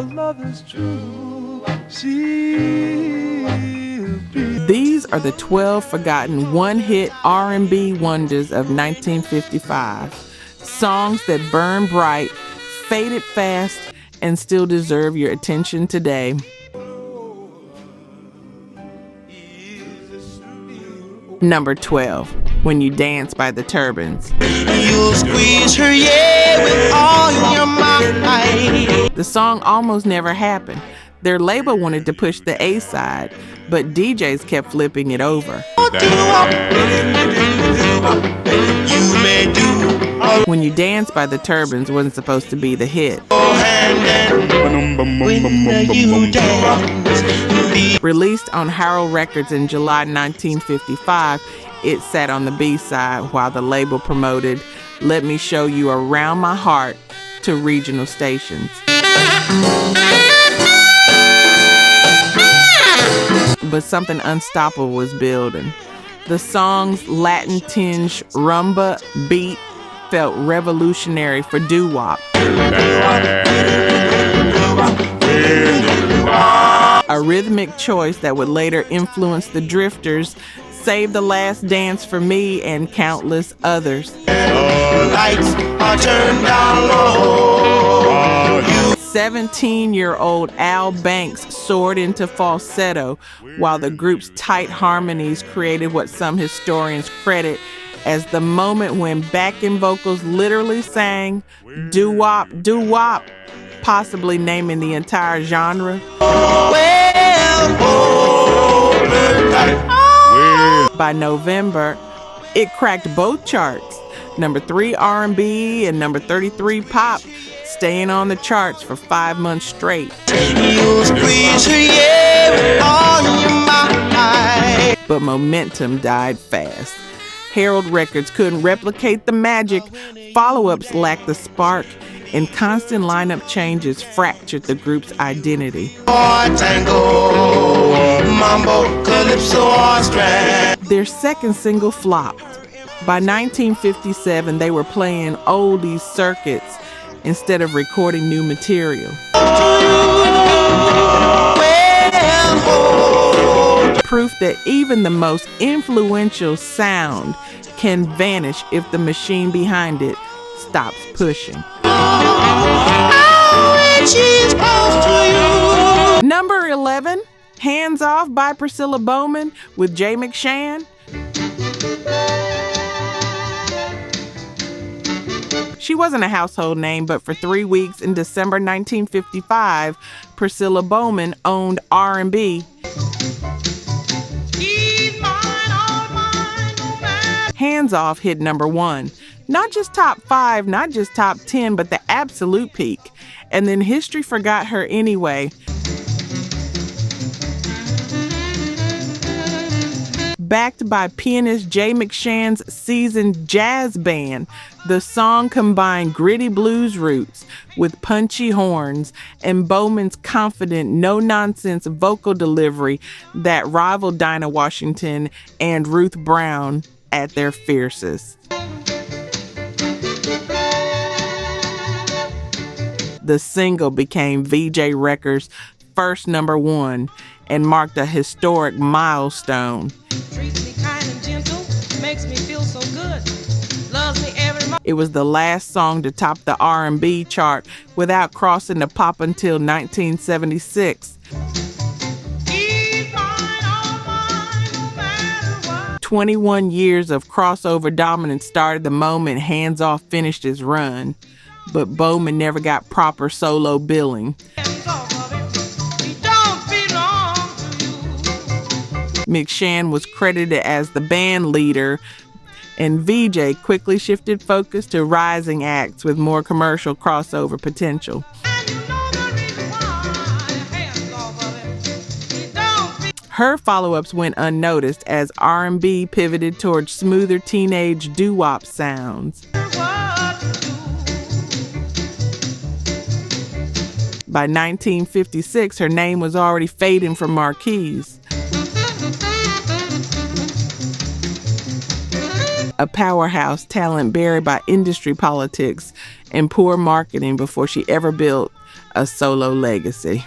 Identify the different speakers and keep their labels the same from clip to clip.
Speaker 1: our love is true, she'll be.
Speaker 2: These are the 12 forgotten one-hit R&B wonders of 1955. Songs that burn bright, faded fast, and still deserve your attention today. Number 12, When You Dance by the Turbans.
Speaker 3: You'll squeeze her, yeah, with all your might.
Speaker 2: The song almost never happened. Their label wanted to push the A-side, but DJs kept flipping it over. When You Dance by the Turbans wasn't supposed to be the hit. Released on Harold Records in July 1955, it sat on the B-side while the label promoted Let Me Show You Around My Heart to regional stations. But something unstoppable was building. The song's Latin-tinged rumba beat felt revolutionary for doo-wop. A rhythmic choice that would later influence the Drifters, Save the Last Dance for Me, and countless others. 17-year-old Al Banks soared into falsetto, while the group's tight harmonies created what some historians credit as the moment when backing vocals literally sang doo-wop, doo-wop, possibly naming the entire genre. By November, it cracked both charts, number 3 R&B and number 33 pop, staying on the charts for 5 months straight. But momentum died fast. Harold Records couldn't replicate the magic, follow-ups lacked the spark, and constant lineup changes fractured the group's identity. Their second single flopped. By 1957, they were playing oldies circuits instead of recording new material. Proof that even the most influential sound can vanish if the machine behind it stops pushing. Number 11, Hands Off by Priscilla Bowman with Jay McShann. She wasn't a household name, but for 3 weeks in December 1955, Priscilla Bowman owned R&B. Hands Off hit number 1. Not just top 5, not just top 10, but the absolute peak. And then history forgot her anyway. Backed by pianist Jay McShann's seasoned jazz band, the song combined gritty blues roots with punchy horns and Bowman's confident, no-nonsense vocal delivery that rivaled Dinah Washington and Ruth Brown at their fiercest. The single became VJ Records' first number 1 and marked a historic milestone.
Speaker 4: Treats me kind and gentle, makes me feel so good, loves me every moment.
Speaker 2: It was the last song to top the R&B chart without crossing the pop until 1976. 21 years of crossover dominance started the moment Hands Off finished its run, but Bowman never got proper solo billing. McShann was credited as the band leader, and VJ quickly shifted focus to rising acts with more commercial crossover potential. Her follow-ups went unnoticed as R&B pivoted towards smoother teenage doo-wop sounds. By 1956, her name was already fading from marquees. A powerhouse talent buried by industry politics and poor marketing before she ever built a solo legacy.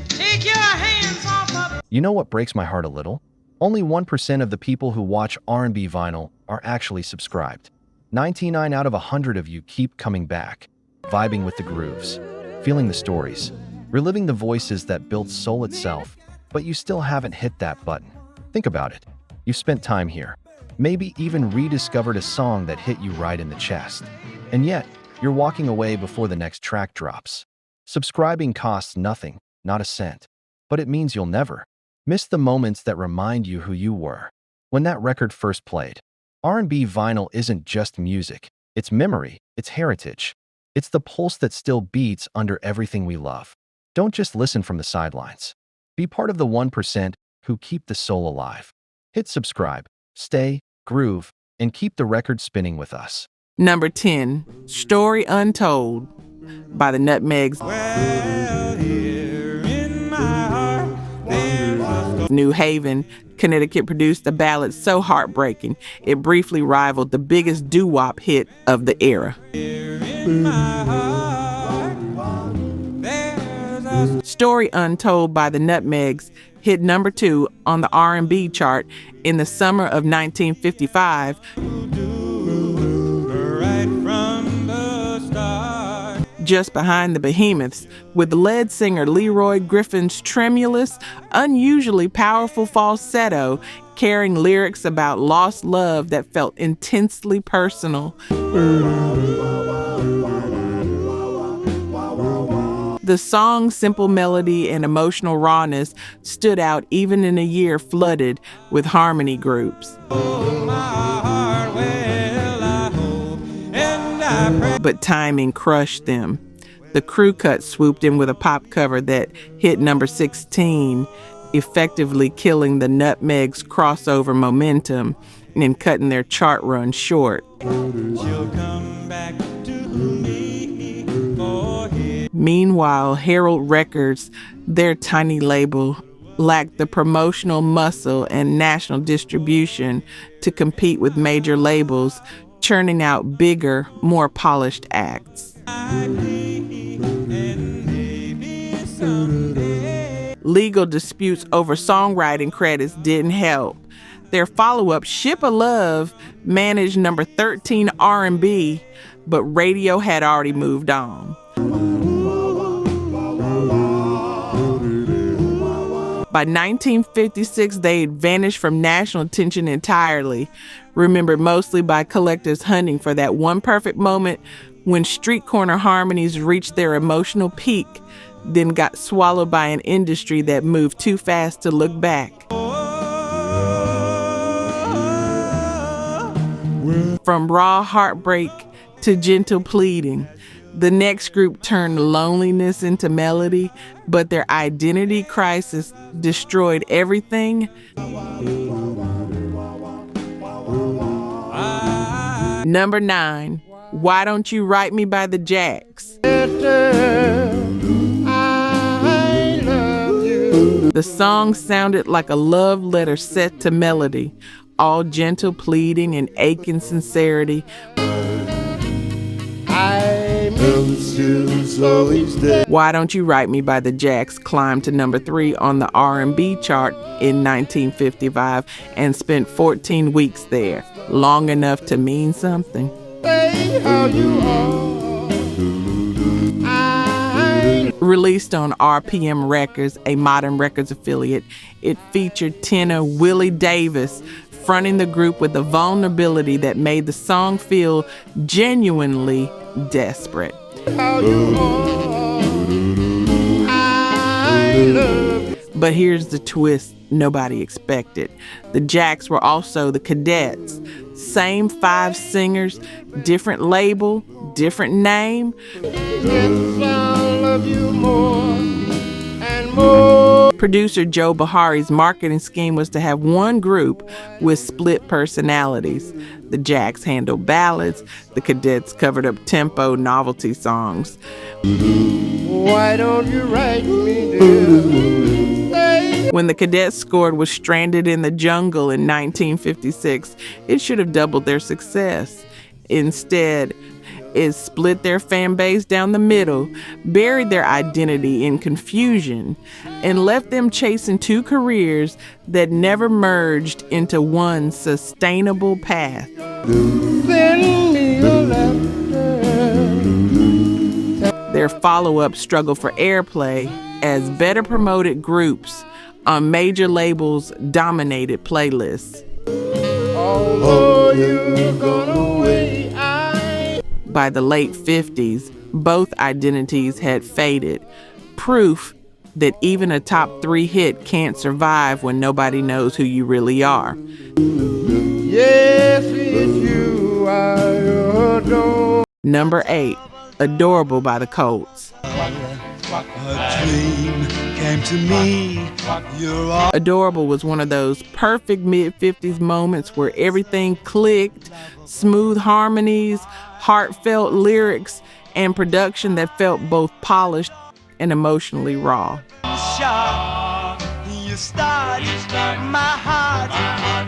Speaker 4: Take your hands off of
Speaker 5: You know what breaks my heart a little? Only 1% of the people who watch R&B vinyl are actually subscribed. 99 out of 100 of you keep coming back, vibing with the grooves, feeling the stories, reliving the voices that built soul itself, but you still haven't hit that button. Think about it. You've spent time here, maybe even rediscovered a song that hit you right in the chest. And yet, you're walking away before the next track drops. Subscribing costs nothing, not a cent. But it means you'll never miss the moments that remind you who you were when that record first played. R&B vinyl isn't just music. It's memory, it's heritage. It's the pulse that still beats under everything we love. Don't just listen from the sidelines. Be part of the 1% who keep the soul alive. Hit subscribe, stay, groove, and keep the record spinning with us.
Speaker 2: Number 10, Story Untold by the Nutmegs.
Speaker 1: Well, here in my heart, there's a
Speaker 2: New Haven, Connecticut produced a ballad so heartbreaking, it briefly rivaled the biggest doo-wop hit of the era.
Speaker 1: in my heart, there's a
Speaker 2: Story Untold by the Nutmegs hit number 2 on the R&B chart in the summer of 1955,
Speaker 1: right from the start.
Speaker 2: just behind the Behemoths, with lead singer Leroy Griffin's tremulous, unusually powerful falsetto carrying lyrics about lost love that felt intensely personal. The song's simple melody and emotional rawness stood out even in a year flooded with harmony groups.
Speaker 1: Oh, my heart, well, I hope and I pray.
Speaker 2: But timing crushed them. The Crew Cut swooped in with a pop cover that hit number 16, effectively killing the Nutmegs' crossover momentum and cutting their chart run short.
Speaker 1: She'll come back to me for his.
Speaker 2: Meanwhile, Herald Records, their tiny label, lacked the promotional muscle and national distribution to compete with major labels, churning out bigger, more polished acts. Legal disputes over songwriting credits didn't help. Their follow-up, Ship of Love, managed number 13 R&B, but radio had already moved on. By 1956, they had vanished from national attention entirely, remembered mostly by collectors hunting for that one perfect moment when street corner harmonies reached their emotional peak, then got swallowed by an industry that moved too fast to look back. From raw heartbreak to gentle pleading, the next group turned loneliness into melody, but their identity crisis destroyed everything. Number 9, Why Don't You Write Me by the Jacks. The song sounded like a love letter set to melody, all gentle pleading and aching sincerity. Why Don't You Write Me by the Jacks climbed to number 3 on the R&B chart in 1955 and spent 14 weeks there, long enough to mean something. Released on RPM Records, a Modern Records affiliate, it featured tenor Willie Davis fronting the group with a vulnerability that made the song feel genuinely desperate. But here's the twist nobody expected. The Jacks were also the Cadets. Same 5 singers, different label, different name. Producer Joe Bahari's marketing scheme was to have one group with split personalities. The Jacks handled ballads, the Cadets covered up tempo novelty songs.
Speaker 3: Why don't you write me, dear?
Speaker 2: When the Cadets scored was Stranded in the Jungle in 1956, it should have doubled their success. Instead, It split their fan base down the middle, buried their identity in confusion, and left them chasing two careers that never merged into one sustainable path. Their follow-up struggled for airplay as better promoted groups on major labels dominated playlists. By the late 50s, both identities had faded, proof that even a top 3 hit can't survive when nobody knows who you really are.
Speaker 3: Yes, it's you I adore.
Speaker 2: Number 8, Adorable by the Colts.
Speaker 3: A dream came to me. You're all
Speaker 2: Adorable was one of those perfect mid-50s moments where everything clicked, smooth harmonies, heartfelt lyrics, and production that felt both polished and emotionally raw.
Speaker 3: shot. You started my heart.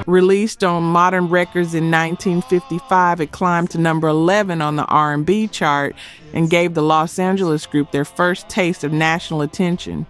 Speaker 2: Released on Modern Records in 1955, it climbed to number 11 on the R&B chart and gave the Los Angeles group their first taste of national attention.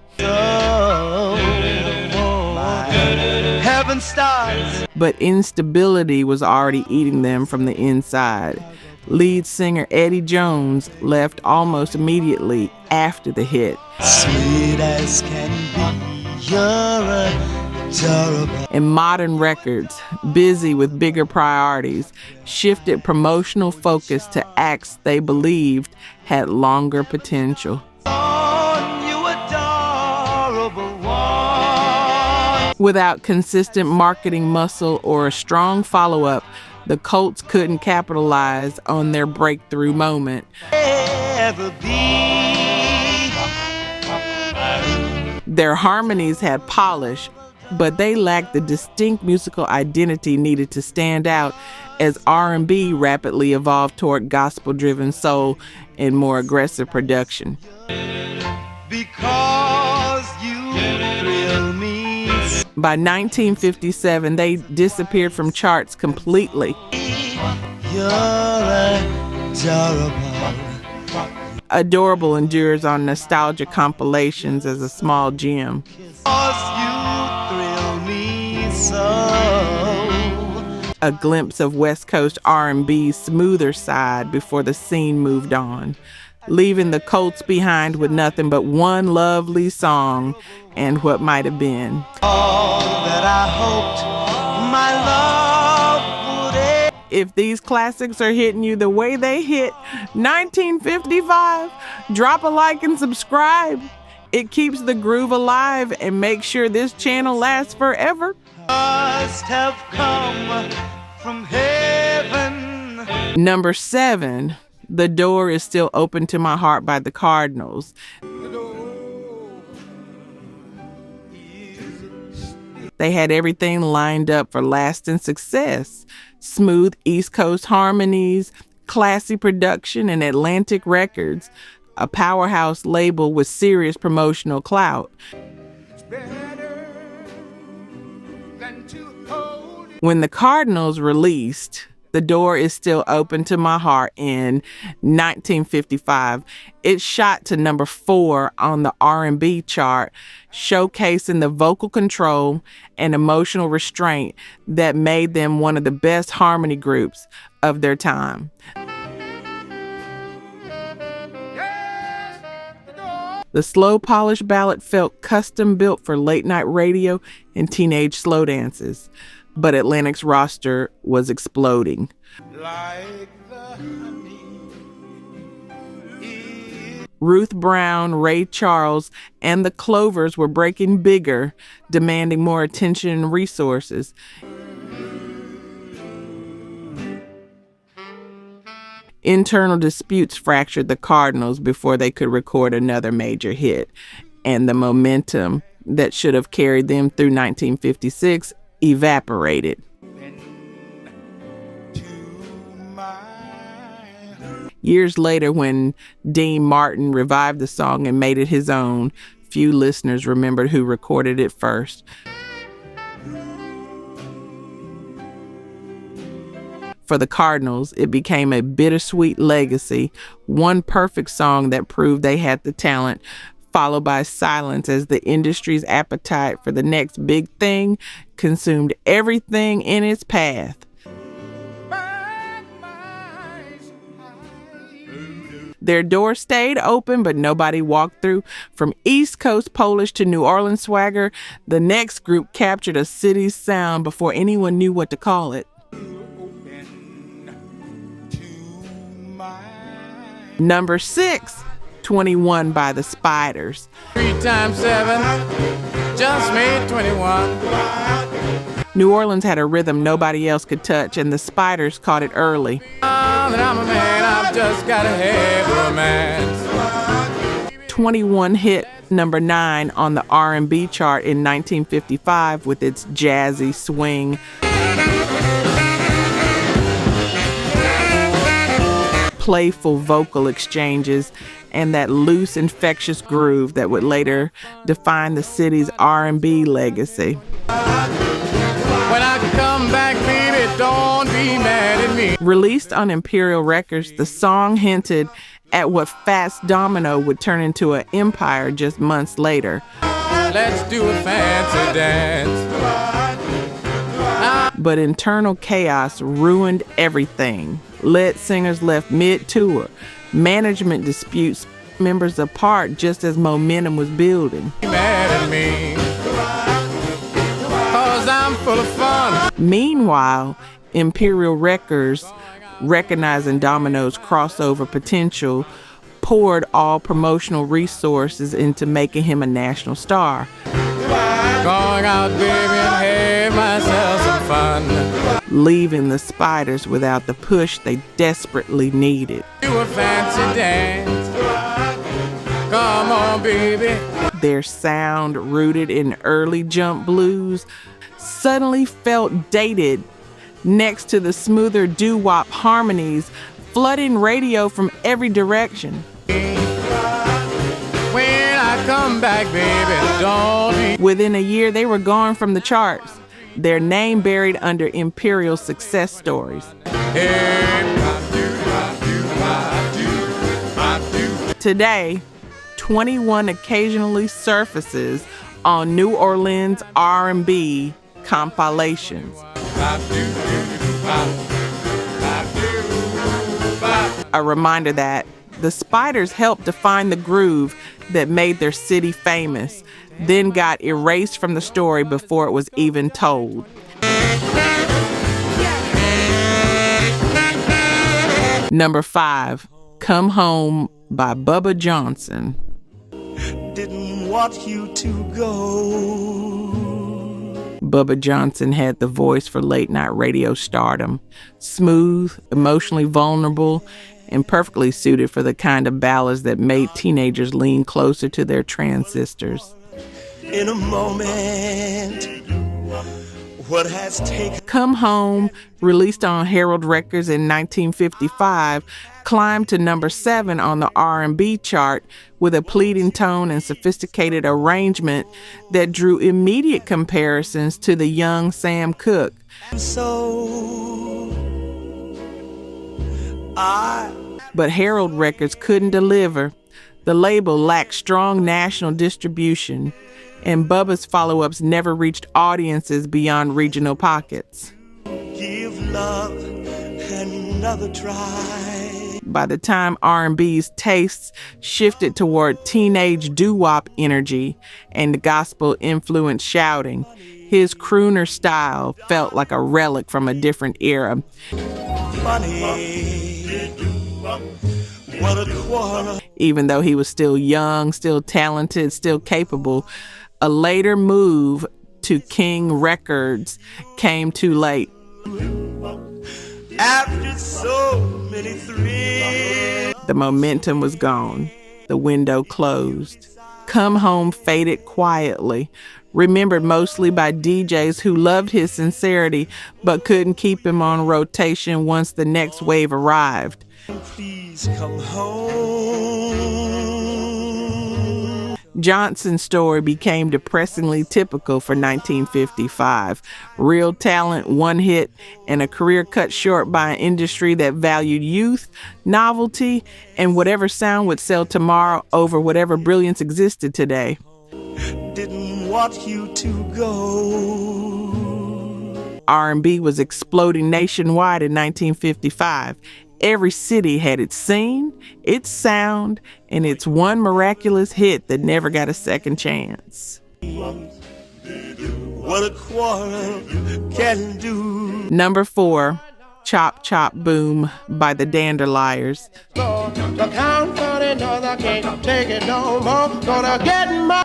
Speaker 3: Heaven stars.
Speaker 2: But instability was already eating them from the inside. Lead singer Eddie Jones left almost immediately after the hit.
Speaker 3: Sweet as can be, you're adorable.
Speaker 2: And Modern Records, busy with bigger priorities, shifted promotional focus to acts they believed had longer potential.
Speaker 3: Oh, you adorable one.
Speaker 2: Without consistent marketing muscle or a strong follow-up, the Colts couldn't capitalize on their breakthrough moment.
Speaker 3: Ever be.
Speaker 2: Their harmonies had polish, but they lacked the distinct musical identity needed to stand out as R&B rapidly evolved toward gospel-driven soul and more aggressive production.
Speaker 3: Because you thrill me.
Speaker 2: By 1957, they disappeared from charts completely.
Speaker 3: You're adorable.
Speaker 2: Adorable endures on nostalgia compilations as a small gem.
Speaker 3: Because you thrill me so.
Speaker 2: A glimpse of West Coast R&B's smoother side before the scene moved on, leaving the Colts behind with nothing but one lovely song and what might have been.
Speaker 3: All that I hoped my love would end.
Speaker 2: If these classics are hitting you the way they hit 1955, drop a like and subscribe. It keeps the groove alive and makes sure this channel lasts forever.
Speaker 3: Must have come from heaven.
Speaker 2: Number 7, The Door Is Still Open to My Heart by the Cardinals. They had everything lined up for lasting success. Smooth East Coast harmonies, classy production, and Atlantic Records, a powerhouse label with serious promotional clout. When the Cardinals released The Door Is Still Open to My Heart in 1955, it shot to number 4 on the R&B chart, showcasing the vocal control and emotional restraint that made them one of the best harmony groups of their time. The slow polished ballad felt custom built for late night radio and teenage slow dances, but Atlantic's roster was exploding.
Speaker 3: Like the honey.
Speaker 2: Ruth Brown, Ray Charles, and the Clovers were breaking bigger, demanding more attention and resources. Internal disputes fractured the Cardinals before they could record another major hit, and the momentum that should have carried them through 1956 evaporated. Years later, when Dean Martin revived the song and made it his own, few listeners remembered who recorded it first. For the Cardinals, it became a bittersweet legacy, one perfect song that proved they had the talent, followed by silence as the industry's appetite for the next big thing consumed everything in its path. Their door stayed open, but nobody walked through. From East Coast Polish to New Orleans swagger, the next group captured a city's sound before anyone knew what to call it. Number 6, 21 by the Spiders.
Speaker 1: 3 times 7 just made 21.
Speaker 2: New Orleans had a rhythm nobody else could touch, and the Spiders caught it early.
Speaker 1: That I'm a man, I've just got to have romance.
Speaker 2: 21 hit number 9 on the R&B chart in 1955 with its jazzy swing. Playful vocal exchanges, and that loose, infectious groove that would later define the city's R&B legacy.
Speaker 1: When I come back, baby, don't be mad at me.
Speaker 2: Released on Imperial Records, the song hinted at what Fats Domino would turn into an empire just months later.
Speaker 1: Let's do a fancy dance.
Speaker 2: But internal chaos ruined everything. Lead singers left mid-tour. Management disputes members apart just as momentum was building.
Speaker 1: Mad at me, 'cause I'm full of fun.
Speaker 2: Meanwhile, Imperial Records, recognizing Domino's crossover potential, poured all promotional resources into making him a national star.
Speaker 1: Going out, baby, and have myself some fun.
Speaker 2: Leaving the Spiders without the push they desperately needed.
Speaker 1: Do a fancy dance. Come on, baby.
Speaker 2: Their sound, rooted in early jump blues, suddenly felt dated next to the smoother doo-wop harmonies flooding radio from every direction.
Speaker 1: When I come back, baby, don't be.
Speaker 2: Within a year, they were gone from the charts, their name buried under Imperial success stories. Today, 21 occasionally surfaces on New Orleans R&B compilations. A reminder that the Spiders helped define the groove that made their city famous, then got erased from the story before it was even told. Number 5, Come Home by Bubba Johnson.
Speaker 3: Didn't want you to go.
Speaker 2: Bubba Johnson had the voice for late night radio stardom. Smooth, emotionally vulnerable, and perfectly suited for the kind of ballads that made teenagers lean closer to their transistors.
Speaker 3: In a moment, what has taken.
Speaker 2: Come Home, released on Herald Records in 1955, climbed to number 7 on the R&B chart with a pleading tone and sophisticated arrangement that drew immediate comparisons to the young Sam Cooke. But Herald Records couldn't deliver. The label lacked strong national distribution, and Bubba's follow-ups never reached audiences beyond regional pockets.
Speaker 3: Give love another try.
Speaker 2: By the time R&B's tastes shifted toward teenage doo-wop energy and gospel-influenced shouting, his crooner style felt like a relic from a different era.
Speaker 3: Funny, what a quarrel.
Speaker 2: Even though he was still young, still talented, still capable, a later move to King Records came too late.
Speaker 3: After so many thrills,
Speaker 2: The momentum was gone. The window closed. Come Home faded quietly, remembered mostly by DJs who loved his sincerity but couldn't keep him on rotation once the next wave arrived.
Speaker 3: please come home.
Speaker 2: Johnson's story became depressingly typical for 1955. Real talent, one hit, and a career cut short by an industry that valued youth, novelty, and whatever sound would sell tomorrow over whatever brilliance existed today.
Speaker 3: Didn't want you to go.
Speaker 2: R&B was exploding nationwide in 1955. Every city had its scene, its sound, and its one miraculous hit that never got a second chance.
Speaker 3: What a quarrel can do.
Speaker 2: Number 4, Chop Chop Boom by the Dandelions.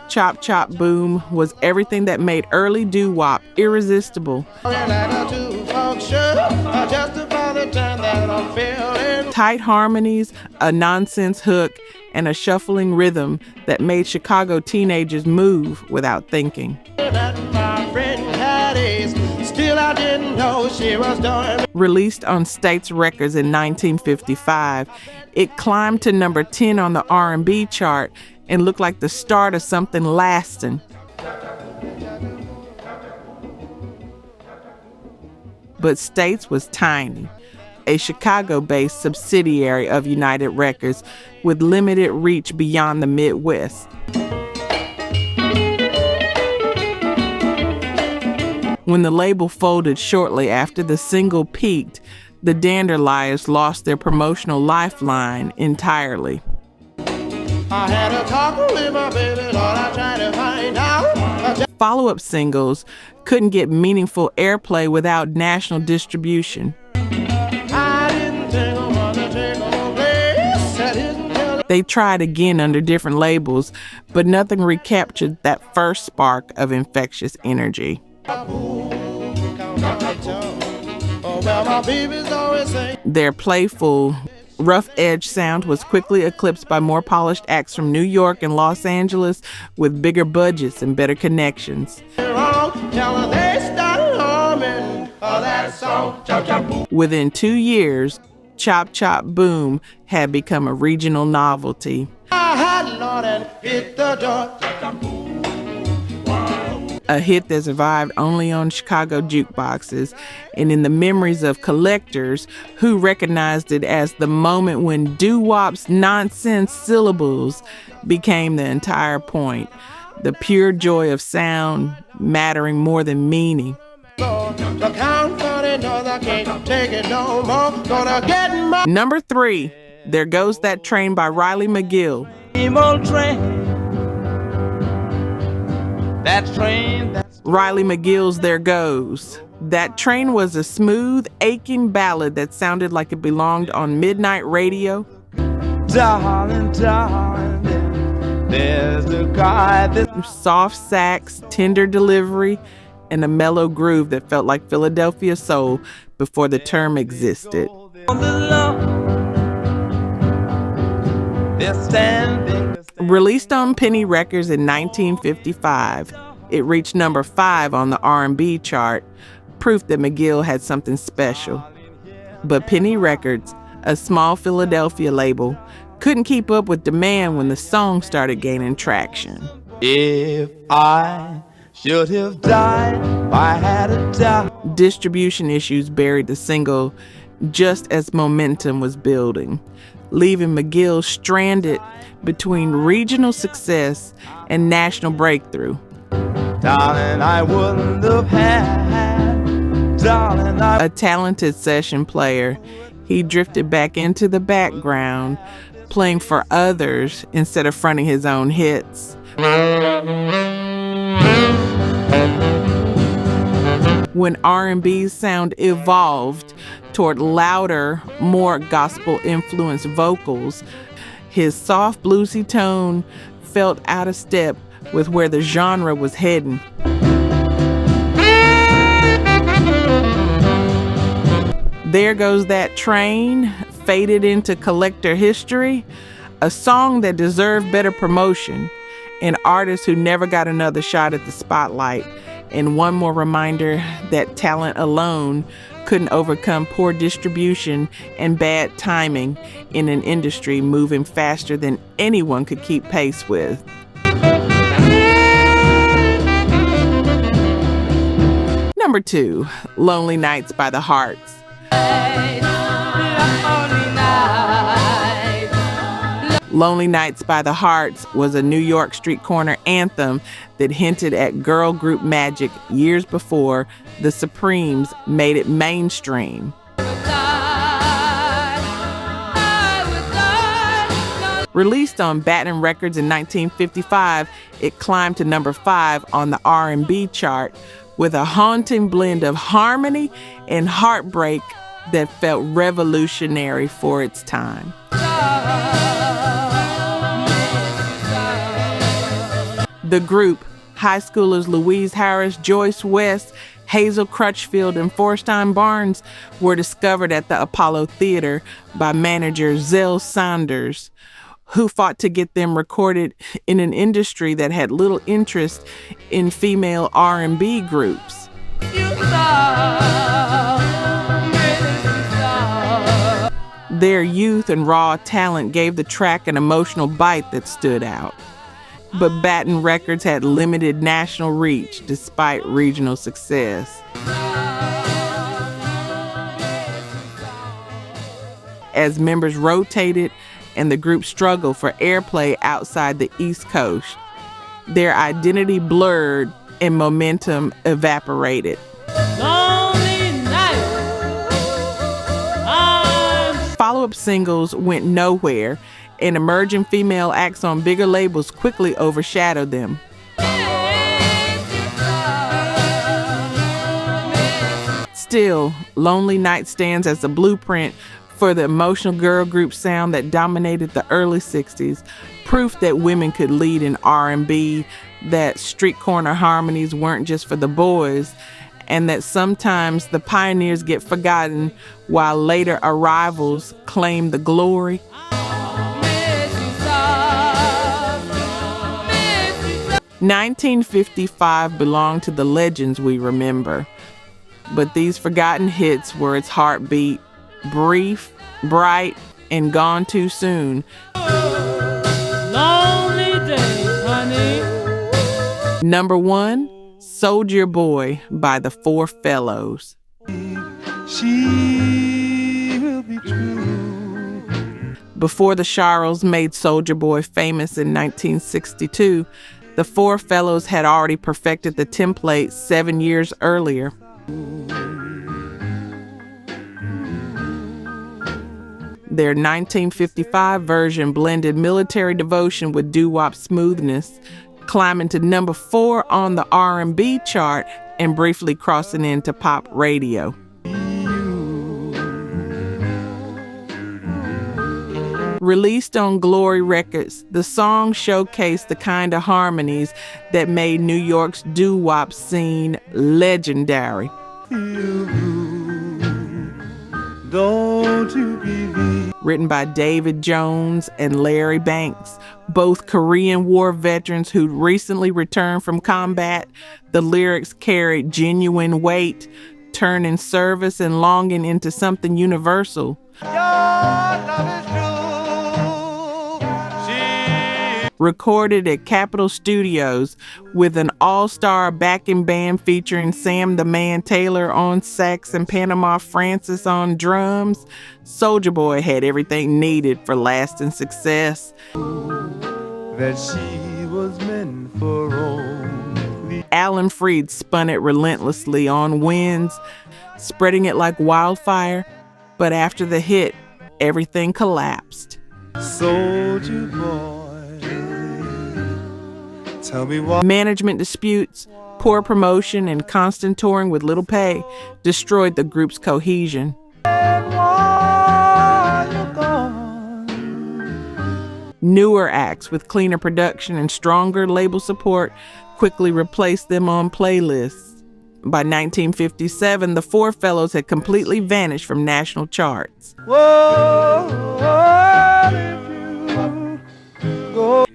Speaker 2: Chop Chop Boom was everything that made early doo-wop irresistible. Tight harmonies, a nonsense hook, and a shuffling rhythm that made Chicago teenagers move without thinking. Released on States Records in 1955, it climbed to number 10 on the R&B chart and looked like the start of something lasting. But States was tiny, a Chicago-based subsidiary of United Records with limited reach beyond the Midwest. When the label folded shortly after the single peaked, the Dandelions lost their promotional lifeline entirely.
Speaker 3: I had a talk with my baby, Lord, I tried to find out.
Speaker 2: Follow-up singles couldn't get meaningful airplay without national distribution. They tried again under different labels, but nothing recaptured that first spark of infectious energy. Their playful, rough-edge sound was quickly eclipsed by more polished acts from New York and Los Angeles with bigger budgets and better connections. Within 2 years, Chop Chop Boom had become a regional novelty. A hit that survived only on Chicago jukeboxes and in the memories of collectors who recognized it as the moment when doo-wop's nonsense syllables became the entire point, the pure joy of sound mattering more than meaning. Number 3, There Goes That Train by Riley McGill. Riley McGill's There Goes. That Train was a smooth, aching ballad that sounded like it belonged on midnight radio. Darling, darling, there's a guy. Soft sax, tender delivery, and a mellow groove that felt like Philadelphia soul before the term existed. Released on Penny Records in 1955, it reached number 5 on the R&B chart, proof that McGill had something special. But Penny Records, a small Philadelphia label, couldn't keep up with demand when the song started gaining traction.
Speaker 3: If I should have died, I had to die.
Speaker 2: Distribution issues buried the single just as momentum was building, leaving McGill stranded between regional success and national breakthrough.
Speaker 3: Darling, I wouldn't have had, darling,
Speaker 2: A talented session player, he drifted back into the background, playing for others instead of fronting his own hits. When R&B's sound evolved toward louder, more gospel-influenced vocals, his soft bluesy tone felt out of step with where the genre was heading. There Goes That Train faded into collector history, a song that deserved better promotion, an artist who never got another shot at the spotlight, and one more reminder that talent alone couldn't overcome poor distribution and bad timing in an industry moving faster than anyone could keep pace with. Number 2, Lonely Nights by the Hearts. Lonely Nights by the Hearts was a New York street corner anthem that hinted at girl group magic years before the Supremes made it mainstream. Released on Baton Records in 1955, it climbed to number 5 on the R&B chart with a haunting blend of harmony and heartbreak that felt revolutionary for its time. The group, high schoolers Louise Harris, Joyce West, Hazel Crutchfield, and Forstein Barnes, were discovered at the Apollo Theater by manager Zell Saunders, who fought to get them recorded in an industry that had little interest in female R&B groups. Their youth and raw talent gave the track an emotional bite that stood out. But Baton Records had limited national reach despite regional success. As members rotated and the group struggled for airplay outside the East Coast, their identity blurred and momentum evaporated. Follow-up singles went nowhere, and emerging female acts on bigger labels quickly overshadowed them. Still, Lonely Night stands as a blueprint for the emotional girl group sound that dominated the early 60s, proof that women could lead in R&B, that street corner harmonies weren't just for the boys, and that sometimes the pioneers get forgotten while later arrivals claim the glory. 1955 belonged to the legends we remember, but these forgotten hits were its heartbeat, brief, bright, and gone too soon.
Speaker 6: Lonely days, honey.
Speaker 2: Number 1, Soldier Boy by the Four Fellows.
Speaker 3: She will be true.
Speaker 2: Before the Shirelles made Soldier Boy famous in 1962, the Four Fellows had already perfected the template 7 years earlier. Their 1955 version blended military devotion with doo-wop smoothness, climbing to number 4 on the R&B chart and briefly crossing into pop radio. Released on Glory Records, the song showcased the kind of harmonies that made New York's doo-wop scene legendary.
Speaker 3: Don't you believe?
Speaker 2: Written by David Jones and Larry Banks, both Korean War veterans who'd recently returned from combat, the lyrics carried genuine weight, turning service and longing into something universal.
Speaker 3: Your love is true.
Speaker 2: Recorded at Capitol Studios with an all-star backing band featuring Sam the Man Taylor on sax and Panama Francis on drums, Soulja Boy had everything needed for lasting success.
Speaker 3: That she was meant for only.
Speaker 2: Alan Freed spun it relentlessly on Winds, spreading it like wildfire, but after the hit, everything collapsed.
Speaker 3: Soldier boy, tell me why.
Speaker 2: Management disputes, poor promotion, and constant touring with little pay destroyed the group's cohesion. Newer acts with cleaner production and stronger label support quickly replaced them on playlists. By 1957, the Four Fellows had completely vanished from national charts.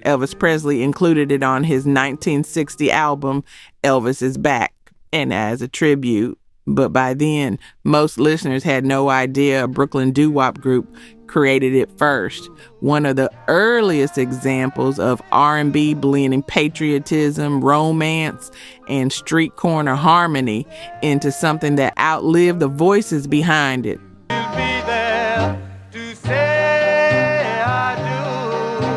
Speaker 2: Elvis Presley included it on his 1960 album, Elvis is Back, and as a tribute. But by then, most listeners had no idea a Brooklyn doo-wop group created it first. One of the earliest examples of R&B blending patriotism, romance, and street corner harmony into something that outlived the voices behind it.